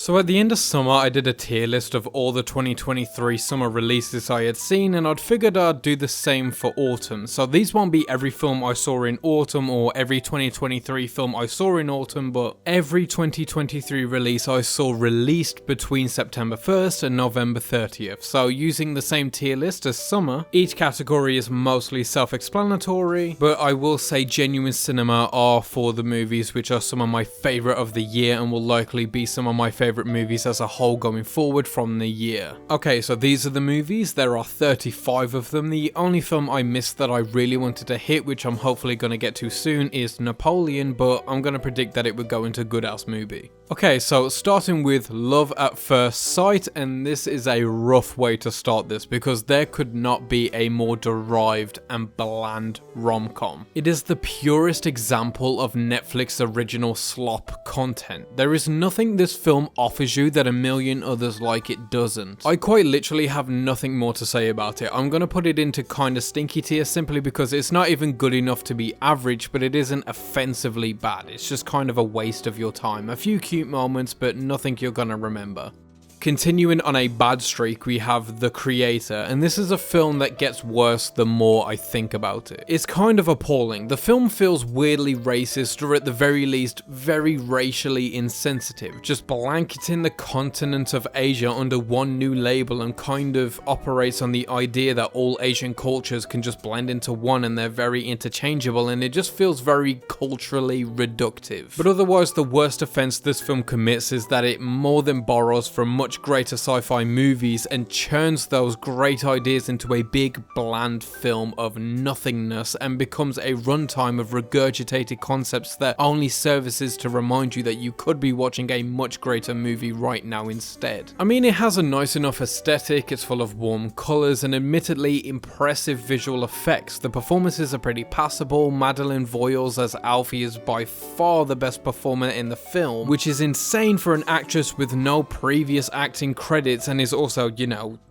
So at the end of summer, I did a tier list of all the 2023 summer releases I had seen, and I'd figured I'd do the same for autumn. So these won't be every film I saw in autumn or every 2023 film I saw in autumn, but every 2023 release I saw released between September 1st and November 30th. So using the same tier list as summer, each category is mostly self-explanatory, but I will say genuine cinema are for the movies which are some of my favourite of the year and will likely be some of my favourite movies as a whole going forward from the year. Okay, so these are the movies. There are 35 of them. The only film I missed that I really wanted to hit, which I'm hopefully going to get to soon, is Napoleon, but I'm going to predict that it would go into Good House Movie. Okay, so starting with Love at First Sight, and this is a rough way to start this because there could not be a more derived and bland rom-com. It is the purest example of Netflix original slop content. There is nothing this film offers you that a million others like it doesn't. I quite literally have nothing more to say about it. I'm gonna put it into kinda stinky tier simply because it's not even good enough to be average, but it isn't offensively bad. It's just kind of a waste of your time. A few cute moments, but nothing you're gonna remember. Continuing on a bad streak, we have The Creator, and this is a film that gets worse the more I think about it. It's kind of appalling. The film feels weirdly racist, or at the very least, very racially insensitive, just blanketing the continent of Asia under one new label and kind of operates on the idea that all Asian cultures can just blend into one and they're very interchangeable, and it just feels very culturally reductive. But otherwise, the worst offense this film commits is that it more than borrows from much greater sci-fi movies and churns those great ideas into a big bland film of nothingness and becomes a runtime of regurgitated concepts that only services to remind you that you could be watching a much greater movie right now instead. I mean, it has a nice enough aesthetic, it's full of warm colours and admittedly impressive visual effects. The performances are pretty passable. Madeleine Voiles as Alfie is by far the best performer in the film, which is insane for an actress with no previous acting credits and is also,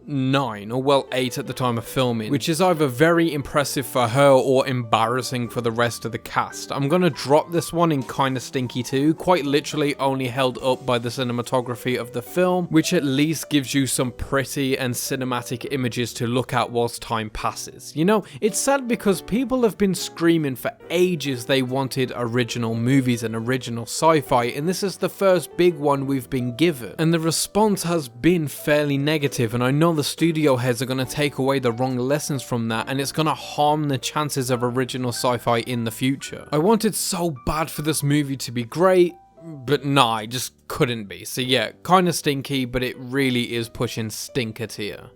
9 or well 8 at the time of filming, which is either very impressive for her or embarrassing for the rest of the cast. I'm gonna drop this one in kinda stinky too, quite literally only held up by the cinematography of the film, which at least gives you some pretty and cinematic images to look at whilst time passes. It's sad because people have been screaming for ages they wanted original movies and original sci-fi, and this is the first big one we've been given, and the response has been fairly negative, and I know the studio heads are going to take away the wrong lessons from that, and it's going to harm the chances of original sci-fi in the future. I wanted so bad for this movie to be great, but nah, it just couldn't be. So yeah, kinda stinky, but it really is pushing stinker tier.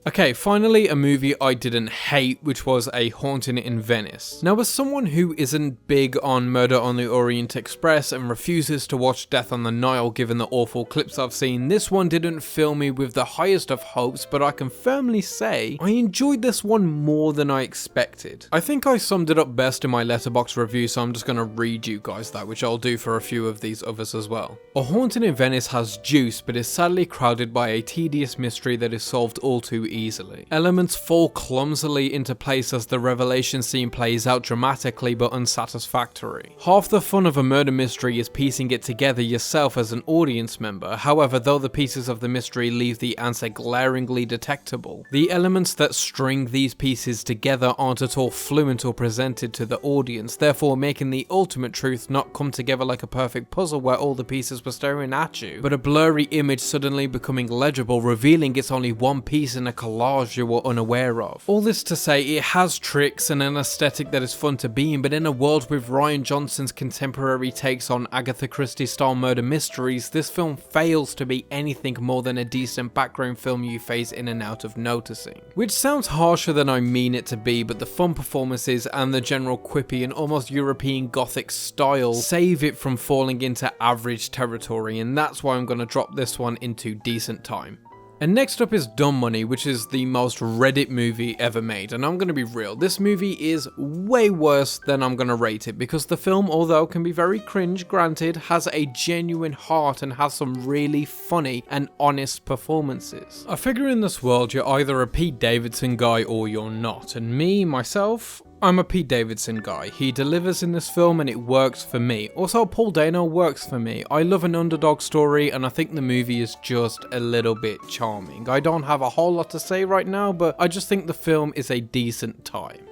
Okay, finally a movie I didn't hate, which was A Haunting in Venice. Now, as someone who isn't big on Murder on the Orient Express and refuses to watch Death on the Nile given the awful clips I've seen, this one didn't fill me with the highest of hopes, but I can firmly say I enjoyed this one more than I expected. I think I summed it up best in my Letterboxd review, so I'm just gonna read you guys that, which I'll do for a few of these others as well. A Haunting in Venice has juice, but is sadly crowded by a tedious mystery that is solved all too easily. Elements fall clumsily into place as the revelation scene plays out dramatically but unsatisfactory. Half the fun of a murder mystery is piecing it together yourself as an audience member. However, though the pieces of the mystery leave the answer glaringly detectable, the elements that string these pieces together aren't at all fluent or presented to the audience, therefore making the ultimate truth not come together like a perfect puzzle where all the pieces were staring at you, but a blurry image suddenly becoming legible, revealing it's only one piece in a collage you were unaware of. All this to say, it has tricks and an aesthetic that is fun to be in, but in a world with Rian Johnson's contemporary takes on Agatha Christie style murder mysteries, this film fails to be anything more than a decent background film you phase in and out of noticing. Which sounds harsher than I mean it to be, but the fun performances and the general quippy and almost European gothic style save it from falling into average territory, and that's why I'm going to drop this one into decent time. And next up is Dum Money, which is the most Reddit movie ever made, and I'm gonna be real, this movie is way worse than I'm gonna rate it, because the film, although can be very cringe, granted, has a genuine heart and has some really funny and honest performances. I figure in this world you're either a Pete Davidson guy or you're not, and myself, I'm a Pete Davidson guy. He delivers in this film and it works for me. Also, Paul Dano works for me. I love an underdog story and I think the movie is just a little bit charming. I don't have a whole lot to say right now, but I just think the film is a decent time.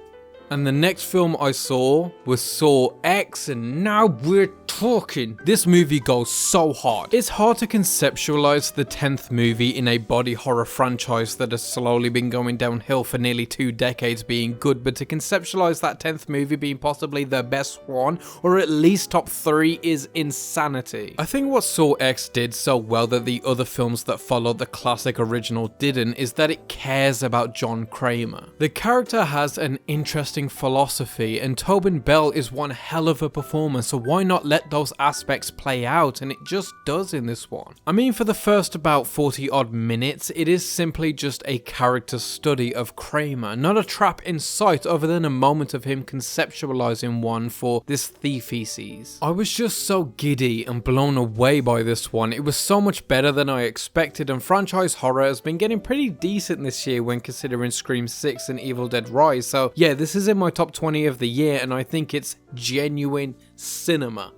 And the next film I saw was Saw X, and now we're talking. This movie goes so hard. It's hard to conceptualize the 10th movie in a body horror franchise that has slowly been going downhill for nearly 2 decades being good, but to conceptualize that 10th movie being possibly the best one, or at least top 3, is insanity. I think what Saw X did so well that the other films that followed the classic original didn't is that it cares about John Kramer. The character has an interesting philosophy, and Tobin Bell is one hell of a performer, so why not let those aspects play out, and it just does in this one. I mean, for the first about 40 odd minutes, it is simply just a character study of Kramer, not a trap in sight other than a moment of him conceptualizing one for this thief he sees. I was just so giddy and blown away by this one. It was so much better than I expected, and franchise horror has been getting pretty decent this year when considering Scream 6 and Evil Dead Rise, so yeah, this is in my top 20 of the year and I think it's genuine cinema.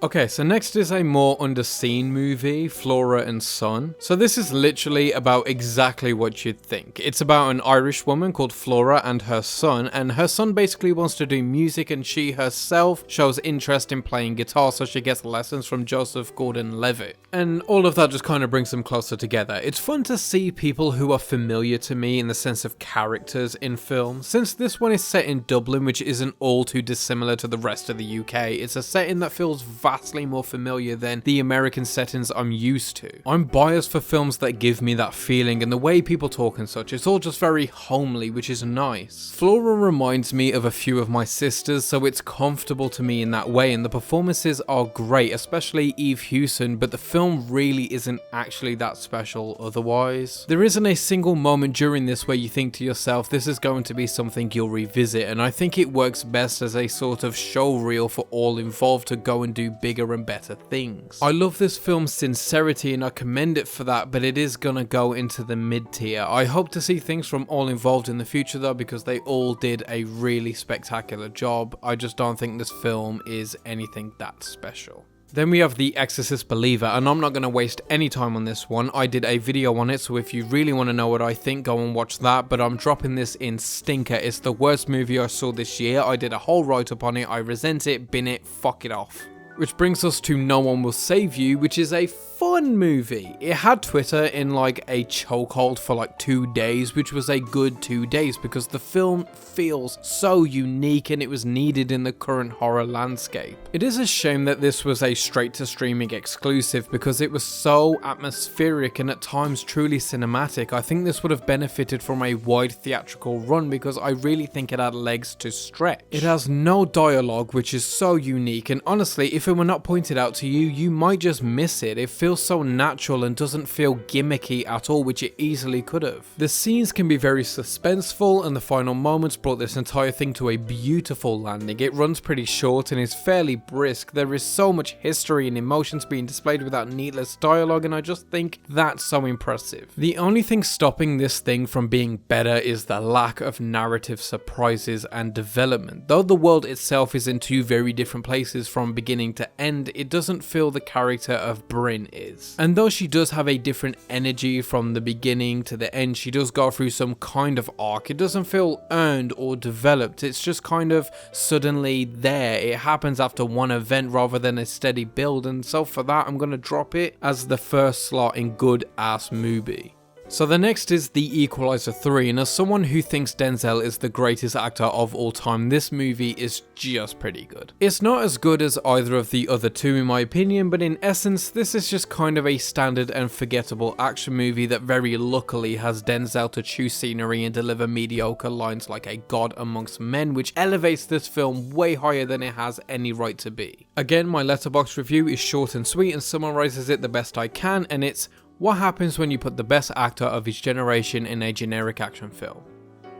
Okay, so next is a more underseen movie, Flora Son. So this is literally about exactly what you'd think. It's about an Irish woman called Flora and her son basically wants to do music, and she herself shows interest in playing guitar, so she gets lessons from Joseph Gordon-Levitt. And all of that just kind of brings them closer together. It's fun to see people who are familiar to me in the sense of characters in film. Since this one is set in Dublin, which isn't all too dissimilar to the rest of the UK, it's a setting that feels vastly more familiar than the American settings I'm used to. I'm biased for films that give me that feeling, and the way people talk and such, it's all just very homely, which is nice. Flora reminds me of a few of my sisters, so it's comfortable to me in that way, and the performances are great, especially Eve Hewson, but the film really isn't actually that special otherwise. There isn't a single moment during this where you think to yourself, this is going to be something you'll revisit, and I think it works best as a sort of show reel for all involved to go and do bigger and better things. I love this film's sincerity and I commend it for that, but it is gonna go into the mid-tier. I hope to see things from all involved in the future though, because they all did a really spectacular job. I just don't think this film is anything that special. Then we have The Exorcist Believer, and I'm not going to waste any time on this one. I did a video on it, so if you really want to know what I think, go and watch that, but I'm dropping this in stinker. It's the worst movie I saw this year. I did a whole write-up on it. I resent it, bin it, fuck it off. Which brings us to No One Will Save You, which is a fun movie. It had Twitter in like a chokehold for like 2 days, which was a good 2 days because the film feels so unique and it was needed in the current horror landscape. It is a shame that this was a straight to streaming exclusive because it was so atmospheric and at times truly cinematic. I think this would have benefited from a wide theatrical run because I really think it had legs to stretch. It has no dialogue, which is so unique, and honestly, if it were not pointed out to you, you might just miss it. It feels so natural and doesn't feel gimmicky at all, which it easily could have. The scenes can be very suspenseful and the final moments brought this entire thing to a beautiful landing. It runs pretty short and is fairly brisk. There is so much history and emotions being displayed without needless dialogue, and I just think that's so impressive. The only thing stopping this thing from being better is the lack of narrative surprises and development. Though the world itself is in 2 very different places from beginning to end, it doesn't feel the character of Bryn is. And though she does have a different energy from the beginning to the end, she does go through some kind of arc. It doesn't feel earned or developed, it's just kind of suddenly there. It happens after one event rather than a steady build, and so for that I'm gonna drop it as the first slot in good ass movie. So the next is The Equalizer 3, and as someone who thinks Denzel is the greatest actor of all time, this movie is just pretty good. It's not as good as either of the other 2 in my opinion, but in essence this is just kind of a standard and forgettable action movie that very luckily has Denzel to chew scenery and deliver mediocre lines like a god amongst men, which elevates this film way higher than it has any right to be. Again, my Letterboxd review is short and sweet and summarizes it the best I can, and it's what happens when you put the best actor of his generation in a generic action film.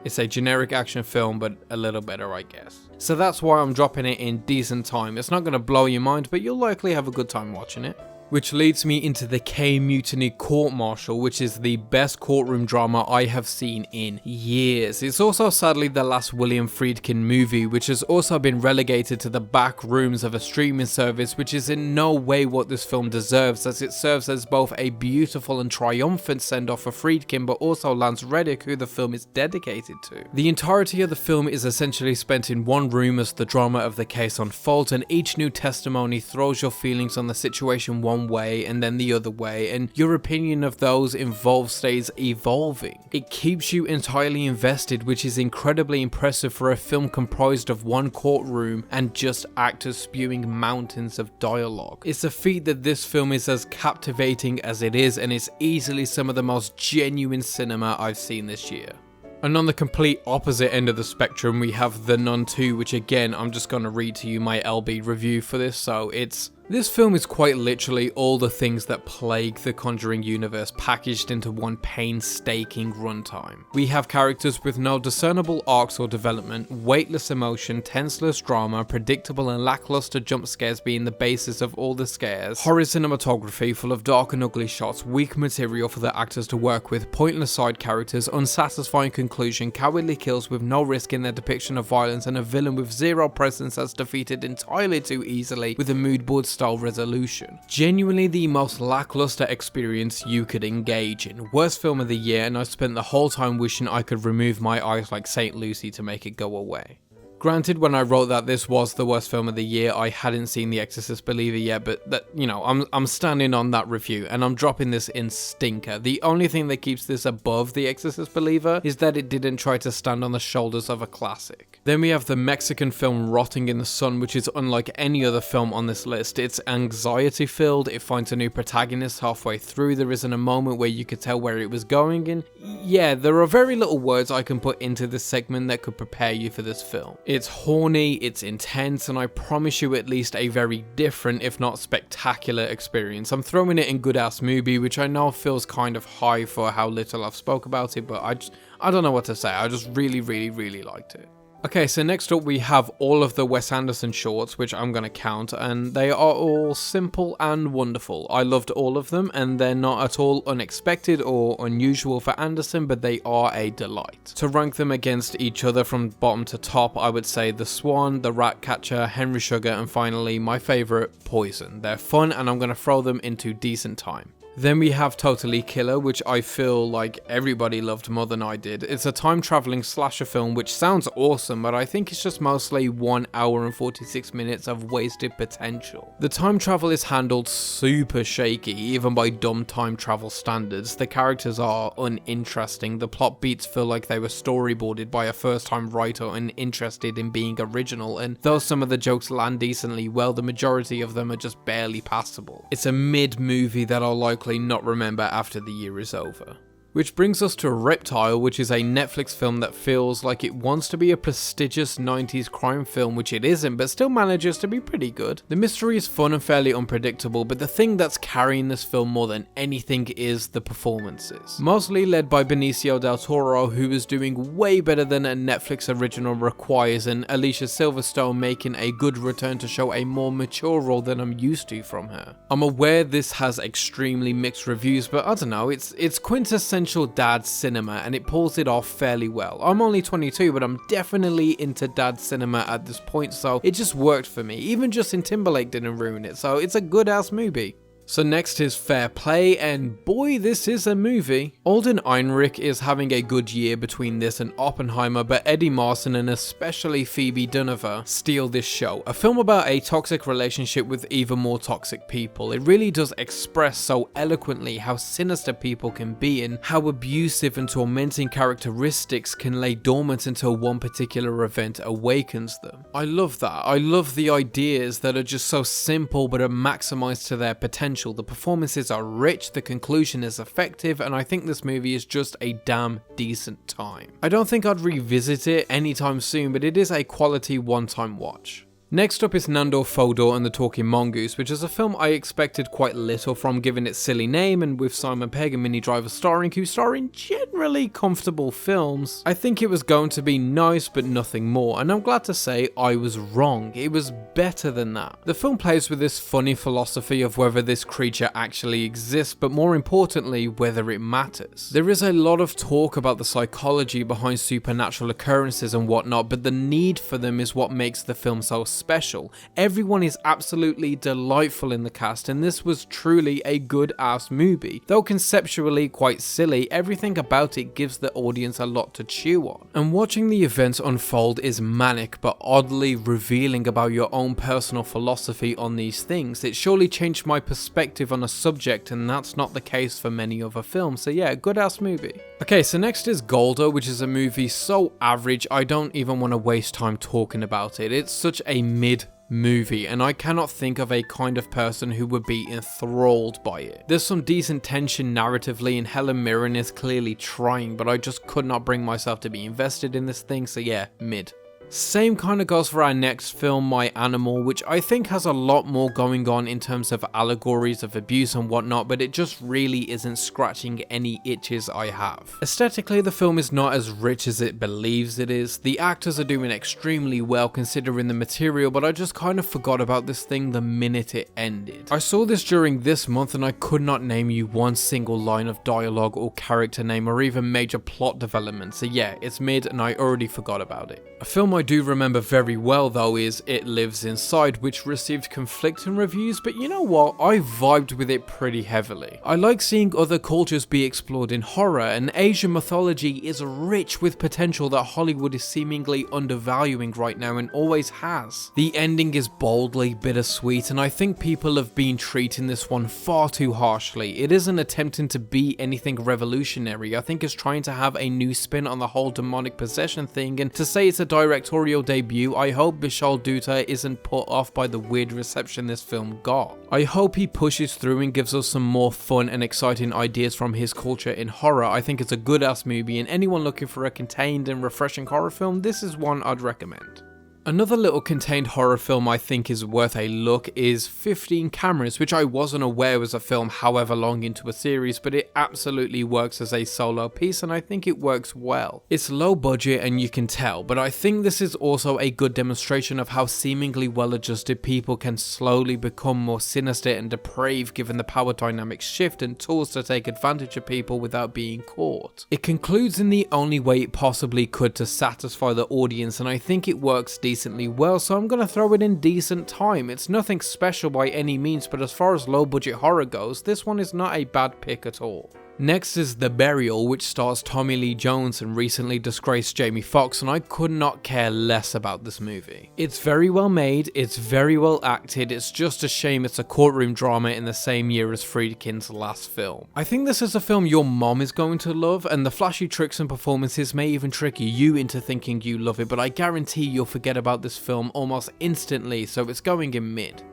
It's a generic action film, but a little better, I guess. So that's why I'm dropping it in decent time. It's not going to blow your mind, but you'll likely have a good time watching it. Which leads me into the K-Mutiny Court Marshal, which is the best courtroom drama I have seen in years. It's also sadly the last William Friedkin movie, which has also been relegated to the back rooms of a streaming service, which is in no way what this film deserves, as it serves as both a beautiful and triumphant send-off for Friedkin, but also Lance Reddick, who the film is dedicated to. The entirety of the film is essentially spent in one room as the drama of the case unfolds, and each new testimony throws your feelings on the situation one way and then the other way, and your opinion of those involved stays evolving. It keeps you entirely invested, which is incredibly impressive for a film comprised of one courtroom and just actors spewing mountains of dialogue. It's a feat that this film is as captivating as it is, and it's easily some of the most genuine cinema I've seen this year. And on the complete opposite end of the spectrum, we have The Nun 2, which again, I'm just going to read to you my LB review for this. So this film is quite literally all the things that plague the Conjuring universe packaged into one painstaking runtime. We have characters with no discernible arcs or development, weightless emotion, tenseless drama, predictable and lackluster jump scares being the basis of all the scares, horror cinematography full of dark and ugly shots, weak material for the actors to work with, pointless side characters, unsatisfying conclusion, cowardly kills with no risk in their depiction of violence, and a villain with zero presence that's defeated entirely too easily with a mood board style resolution. Genuinely the most lackluster experience you could engage in. Worst film of the year, and I spent the whole time wishing I could remove my eyes like St. Lucy to make it go away. Granted, when I wrote that this was the worst film of the year, I hadn't seen The Exorcist Believer yet, but that, you know, I'm standing on that review, and I'm dropping this in stinker. The only thing that keeps this above The Exorcist Believer is that it didn't try to stand on the shoulders of a classic. Then we have the Mexican film Rotting in the Sun, which is unlike any other film on this list. It's anxiety-filled, it finds a new protagonist halfway through, there isn't a moment where you could tell where it was going, and yeah, there are very little words I can put into this segment that could prepare you for this film. It's horny, it's intense, and I promise you at least a very different, if not spectacular experience. I'm throwing it in Good Ass Movie, which I know feels kind of high for how little I've spoke about it, but I don't know what to say. I just really liked it. Okay, so next up we have all of the Wes Anderson shorts, which I'm going to count, and they are all simple and wonderful. I loved all of them, and they're not at all unexpected or unusual for Anderson, but they are a delight. To rank them against each other from bottom to top, I would say The Swan, The Ratcatcher, Henry Sugar, and finally my favourite, Poison. They're fun, and I'm going to throw them into decent time. Then we have Totally Killer, which I feel like everybody loved more than I did. It's a time-traveling slasher film which sounds awesome, but I think it's just mostly 1 hour and 46 minutes of wasted potential. The time travel is handled super shaky, even by dumb time travel standards. The characters are uninteresting, the plot beats feel like they were storyboarded by a first-time writer uninterested in being original, and though some of the jokes land decently well, the majority of them are just barely passable. It's a mid-movie that I'll likely not remember after the year is over. Which brings us to Reptile, which is a Netflix film that feels like it wants to be a prestigious 90s crime film, which it isn't, but still manages to be pretty good. The mystery is fun and fairly unpredictable, but the thing that's carrying this film more than anything is the performances. Mostly led by Benicio del Toro, who is doing way better than a Netflix original requires, and Alicia Silverstone making a good return to show a more mature role than I'm used to from her. I'm aware this has extremely mixed reviews, but I don't know, it's quintessential dad cinema, and it pulls it off fairly well. I'm only 22, but I'm definitely into dad cinema at this point, so it just worked for me. Even Justin Timberlake didn't ruin it, so it's a good ass movie. So next is Fair Play, and boy, this is a movie. Alden Ehrenreich is having a good year between this and Oppenheimer, but Eddie Marsan and especially Phoebe Dynevor steal this show. A film about a toxic relationship with even more toxic people. It really does express so eloquently how sinister people can be and how abusive and tormenting characteristics can lay dormant until one particular event awakens them. I love that. I love the ideas that are just so simple but are maximized to their potential. The performances are rich, the conclusion is effective, and I think this movie is just a damn decent time. I don't think I'd revisit it anytime soon, but it is a quality one-time watch. Next up is Nandor Fodor and the Talking Mongoose, which is a film I expected quite little from given its silly name and with Simon Pegg and Minnie Driver starring, who star in generally comfortable films. I think it was going to be nice but nothing more, and I'm glad to say I was wrong. It was better than that. The film plays with this funny philosophy of whether this creature actually exists, but more importantly, whether it matters. There is a lot of talk about the psychology behind supernatural occurrences and whatnot, but the need for them is what makes the film so special. Everyone is absolutely delightful in the cast, and this was truly a good ass movie. Though conceptually quite silly, everything about it gives the audience a lot to chew on. And watching the events unfold is manic but oddly revealing about your own personal philosophy on these things. It surely changed my perspective on a subject, and that's not the case for many other films, so yeah, good ass movie. Okay, so next is Golda, which is a movie so average I don't even want to waste time talking about it. It's such a mid movie, and I cannot think of a kind of person who would be enthralled by it. There's some decent tension narratively, and Helen Mirren is clearly trying, but I just could not bring myself to be invested in this thing, so yeah, mid. Same kind of goes for our next film, My Animal, which I think has a lot more going on in terms of allegories of abuse and whatnot, but it just really isn't scratching any itches I have. Aesthetically, the film is not as rich as it believes it is. The actors are doing extremely well considering the material, but I just kind of forgot about this thing the minute it ended. I saw this during this month and I could not name you one single line of dialogue or character name or even major plot development, so yeah, it's mid and I already forgot about it. A film I do remember very well though is It Lives Inside, which received conflicting reviews, but you know what, I vibed with it pretty heavily. I like seeing other cultures be explored in horror, and Asian mythology is rich with potential that Hollywood is seemingly undervaluing right now and always has. The ending is boldly bittersweet, and I think people have been treating this one far too harshly. It isn't attempting to be anything revolutionary. I think it's trying to have a new spin on the whole demonic possession thing, and to say it's a directorial debut, I hope Vishal Dutta isn't put off by the weird reception this film got. I hope he pushes through and gives us some more fun and exciting ideas from his culture in horror. I think it's a good ass movie, and anyone looking for a contained and refreshing horror film, this is one I'd recommend. Another little contained horror film I think is worth a look is 15 Cameras, which I wasn't aware was a film however long into a series, but it absolutely works as a solo piece and I think it works well. It's low budget and you can tell, but I think this is also a good demonstration of how seemingly well-adjusted people can slowly become more sinister and depraved given the power dynamics shift and tools to take advantage of people without being caught. It concludes in the only way it possibly could to satisfy the audience, and I think it works decently well, so I'm gonna throw it in decent time. It's nothing special by any means, but as far as low budget horror goes, this one is not a bad pick at all. Next is The Burial, which stars Tommy Lee Jones and recently disgraced Jamie Foxx, and I could not care less about this movie. It's very well made, it's very well acted, it's just a shame it's a courtroom drama in the same year as Friedkin's last film. I think this is a film your mom is going to love, and the flashy tricks and performances may even trick you into thinking you love it, but I guarantee you'll forget about this film almost instantly, so it's going in mid.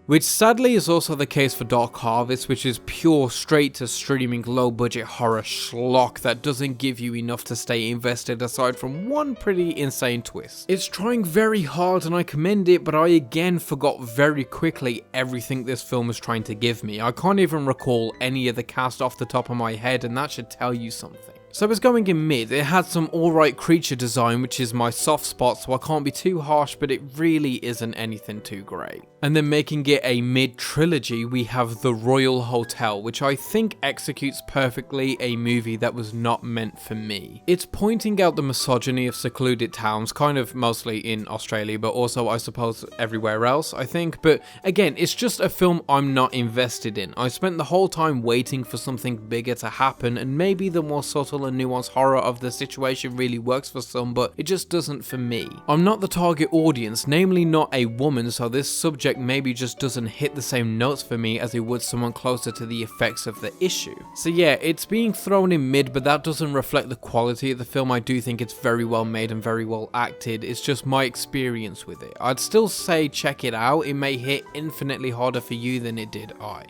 Which sadly is also the case for Dark Harvest, which is pure straight to streaming low budget horror schlock that doesn't give you enough to stay invested aside from one pretty insane twist. It's trying very hard and I commend it, but I again forgot very quickly everything this film is trying to give me. I can't even recall any of the cast off the top of my head, and that should tell you something. So it's going in mid. It had some alright creature design, which is my soft spot, so I can't be too harsh, but it really isn't anything too great. And then making it a mid trilogy, we have The Royal Hotel, which I think executes perfectly a movie that was not meant for me. It's pointing out the misogyny of secluded towns, kind of mostly in Australia, but also I suppose everywhere else, I think. But again, it's just a film I'm not invested in. I spent the whole time waiting for something bigger to happen, and maybe the more subtle and nuanced horror of the situation really works for some, but it just doesn't for me. I'm not the target audience, namely not a woman, so this subject maybe just doesn't hit the same notes for me as it would someone closer to the effects of the issue. So yeah, it's being thrown in mid, but that doesn't reflect the quality of the film. I do think it's very well made and very well acted. It's just my experience with it. I'd still say check it out. It may hit infinitely harder for you than it did I.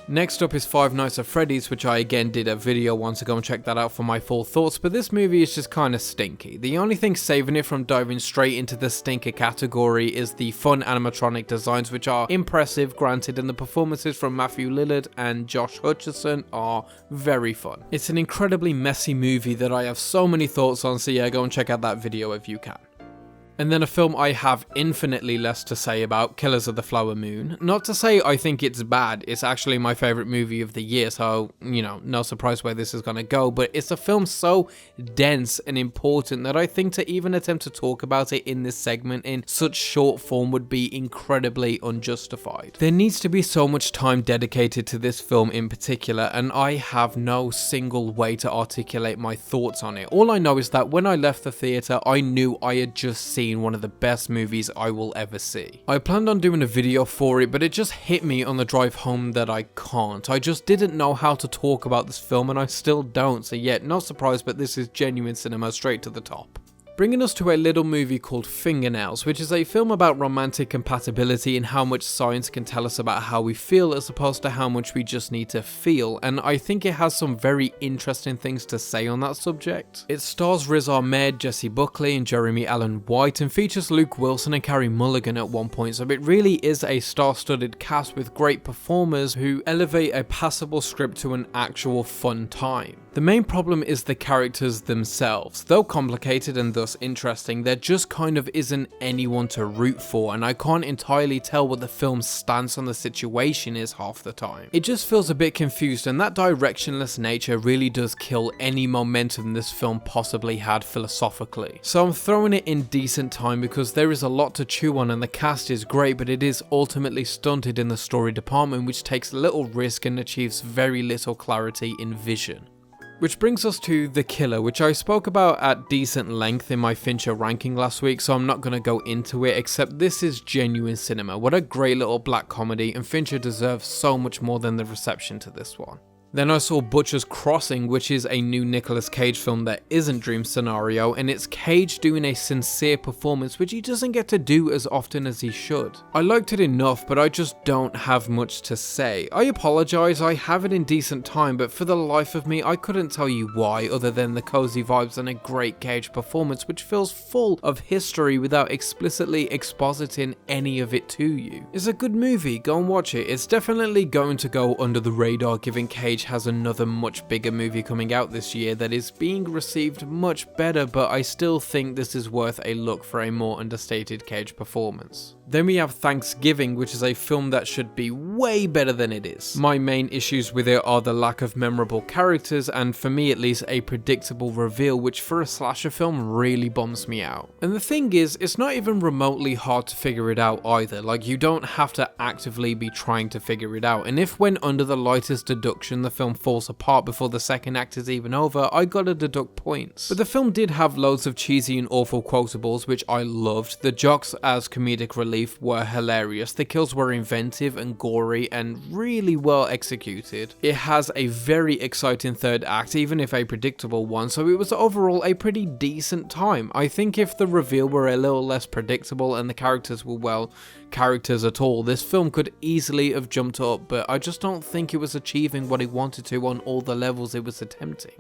Next up is Five Nights at Freddy's, which I again did a video on, so go and check that out for my full thoughts, but this movie is just kinda stinky. The only thing saving it from diving straight into the stinker category is the fun animatronic designs, which are impressive, granted, and the performances from Matthew Lillard and Josh Hutcherson are very fun. It's an incredibly messy movie that I have so many thoughts on, so yeah, go and check out that video if you can. And then a film I have infinitely less to say about, Killers of the Flower Moon. Not to say I think it's bad, it's actually my favourite movie of the year, so, you know, no surprise where this is gonna go, but it's a film so dense and important that I think to even attempt to talk about it in this segment in such short form would be incredibly unjustified. There needs to be so much time dedicated to this film in particular, and I have no single way to articulate my thoughts on it. All I know is that when I left the theatre, I knew I had just seen one of the best movies I will ever see. I planned on doing a video for it, but it just hit me on the drive home that I can't. I just didn't know how to talk about this film, and I still don't, so yeah, no surprise, but this is genuine cinema straight to the top. Bringing us to a little movie called Fingernails, which is a film about romantic compatibility and how much science can tell us about how we feel as opposed to how much we just need to feel, and I think it has some very interesting things to say on that subject. It stars Riz Ahmed, Jessie Buckley and Jeremy Allen White, and features Luke Wilson and Carey Mulligan at one point, so it really is a star-studded cast with great performers who elevate a passable script to an actual fun time. The main problem is the characters themselves. Though complicated and thus interesting, there just kind of isn't anyone to root for, and I can't entirely tell what the film's stance on the situation is half the time. It just feels a bit confused, and that directionless nature really does kill any momentum this film possibly had philosophically. So I'm throwing it in decent time because there is a lot to chew on and the cast is great, but it is ultimately stunted in the story department, which takes little risk and achieves very little clarity in vision. Which brings us to The Killer, which I spoke about at decent length in my Fincher ranking last week, so I'm not going to go into it, except this is genuine cinema. What a great little black comedy, and Fincher deserves so much more than the reception to this one. Then I saw Butcher's Crossing, which is a new Nicolas Cage film that isn't Dream Scenario, and it's Cage doing a sincere performance which he doesn't get to do as often as he should. I liked it enough, but I just don't have much to say. I apologise, I have it in decent time, but for the life of me I couldn't tell you why other than the cozy vibes and a great Cage performance which feels full of history without explicitly expositing any of it to you. It's a good movie, go and watch it. It's definitely going to go under the radar given Cage has another much bigger movie coming out this year that is being received much better, but I still think this is worth a look for a more understated Cage performance. Then we have Thanksgiving, which is a film that should be way better than it is. My main issues with it are the lack of memorable characters and, for me at least, a predictable reveal which for a slasher film really bums me out. And the thing is, it's not even remotely hard to figure it out either, like you don't have to actively be trying to figure it out, and if when under the lightest deduction the film falls apart before the second act is even over, I gotta deduct points. But the film did have loads of cheesy and awful quotables which I loved. The jokes as comedic relief were hilarious, the kills were inventive and gory and really well executed. It has a very exciting third act, even if a predictable one, so it was overall a pretty decent time. I think if the reveal were a little less predictable and the characters were, well, characters at all, this film could easily have jumped up, but I just don't think it was achieving what it wanted to on all the levels it was attempting.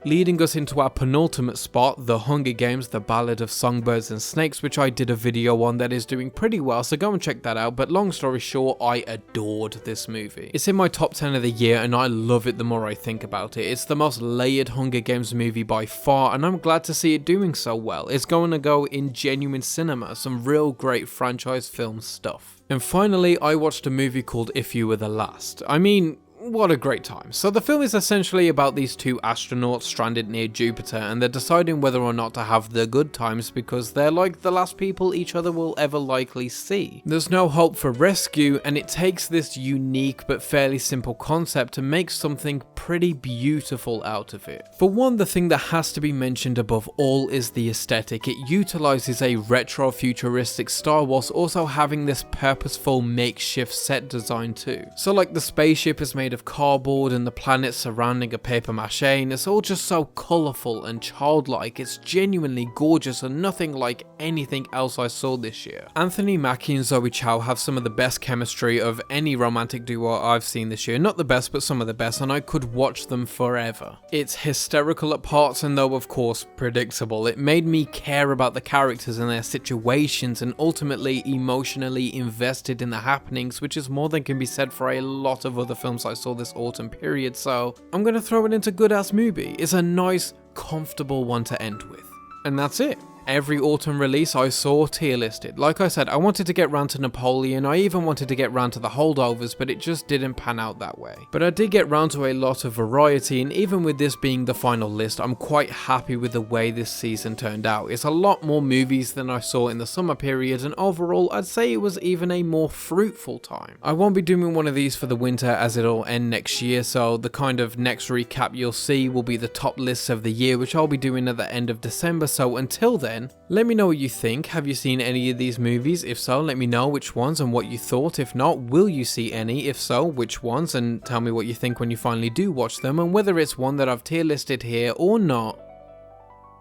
Leading us into our penultimate spot, The Hunger Games, The Ballad of Songbirds and Snakes, which I did a video on that is doing pretty well, so go and check that out, but long story short, I adored this movie. It's in my top 10 of the year and I love it the more I think about it. It's the most layered Hunger Games movie by far, and I'm glad to see it doing so well. It's going to go in genuine cinema, some real great franchise film stuff. And finally, I watched a movie called If You Were the Last. I mean, what a great time. So the film is essentially about these two astronauts stranded near Jupiter, and they're deciding whether or not to have the good times because they're like the last people each other will ever likely see. There's no hope for rescue, and it takes this unique but fairly simple concept to make something pretty beautiful out of it. For one, the thing that has to be mentioned above all is the aesthetic. It utilizes a retro futuristic style whilst also having this purposeful makeshift set design too. So like the spaceship is made of of cardboard and the planet surrounding a paper mache, and it's all just so colourful and childlike. It's genuinely gorgeous and nothing like anything else I saw this year. Anthony Mackie and Zoe Chow have some of the best chemistry of any romantic duo I've seen this year. Not the best, but some of the best, and I could watch them forever. It's hysterical at parts, and though of course predictable, it made me care about the characters and their situations and ultimately emotionally invested in the happenings, which is more than can be said for a lot of other films I saw this autumn period, so I'm gonna throw it into good ass movie. It's a nice, comfortable one to end with. And that's it. Every autumn release I saw tier listed. Like I said, I wanted to get round to Napoleon, I even wanted to get round to the holdovers, but it just didn't pan out that way. But I did get round to a lot of variety, and even with this being the final list, I'm quite happy with the way this season turned out. It's a lot more movies than I saw in the summer period, and overall I'd say it was even a more fruitful time. I won't be doing one of these for the winter as it'll end next year, so the kind of next recap you'll see will be the top lists of the year, which I'll be doing at the end of December, so until then, let me know what you think. Have you seen any of these movies? If so, let me know which ones and what you thought. If not, will you see any? If so, which ones? And tell me what you think when you finally do watch them, and whether it's one that I've tier listed here or not.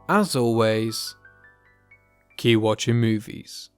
As always, keep watching movies.